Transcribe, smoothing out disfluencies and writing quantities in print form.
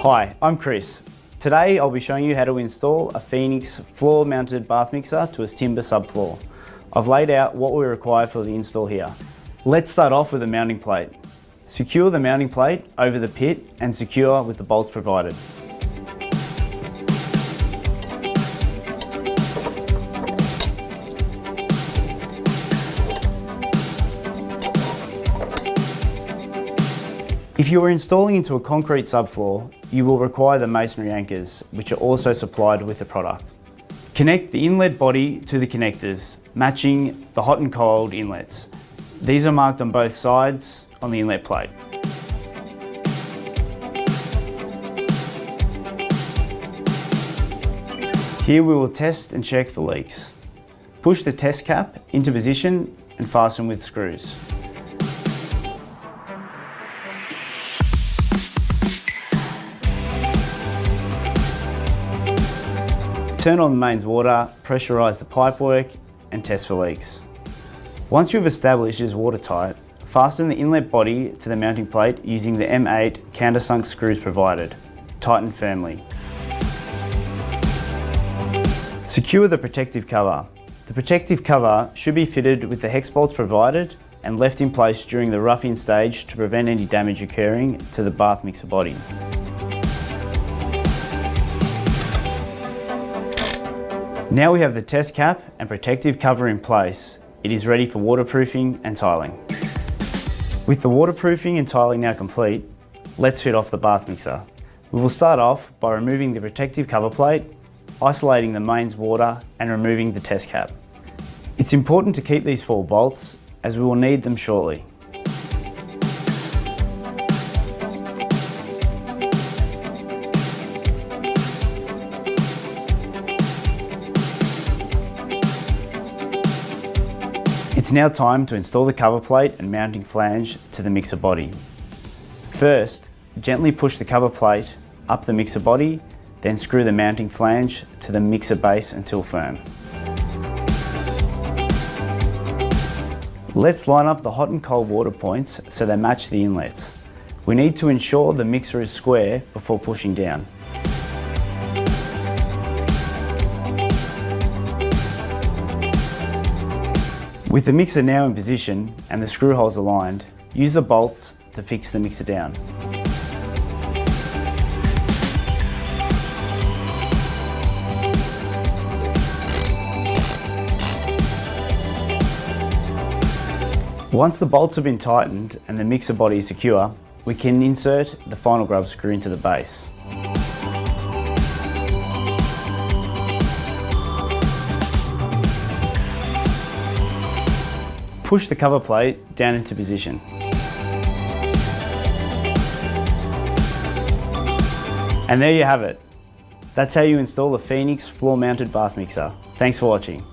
Hi, I'm Chris. Today I'll be showing you how to install a Phoenix floor-mounted bath mixer to a timber subfloor. I've laid out what we require for the install here. Let's start off with a mounting plate. Secure the mounting plate over the pit and secure with the bolts provided. If you are installing into a concrete subfloor, you will require the masonry anchors, which are also supplied with the product. Connect the inlet body to the connectors, matching the hot and cold inlets. These are marked on both sides on the inlet plate. Here we will test and check for leaks. Push the test cap into position and fasten with screws. Turn on the mains water, pressurise the pipework and test for leaks. Once you've established it is watertight, fasten the inlet body to the mounting plate using the M8 countersunk screws provided. Tighten firmly. Secure the protective cover. The protective cover should be fitted with the hex bolts provided and left in place during the rough-in stage to prevent any damage occurring to the bath mixer body. Now we have the test cap and protective cover in place, it is ready for waterproofing and tiling. With the waterproofing and tiling now complete, let's fit off the bath mixer. We will start off by removing the protective cover plate, isolating the mains water and removing the test cap. It's important to keep these 4 bolts as we will need them shortly. It's now time to install the cover plate and mounting flange to the mixer body. First, gently push the cover plate up the mixer body, then screw the mounting flange to the mixer base until firm. Let's line up the hot and cold water points so they match the inlets. We need to ensure the mixer is square before pushing down. With the mixer now in position and the screw holes aligned, use the bolts to fix the mixer down. Once the bolts have been tightened and the mixer body is secure, we can insert the final grub screw into the base. Push the cover plate down into position. And there you have it. That's how you install a Phoenix floor-mounted bath mixer. Thanks for watching.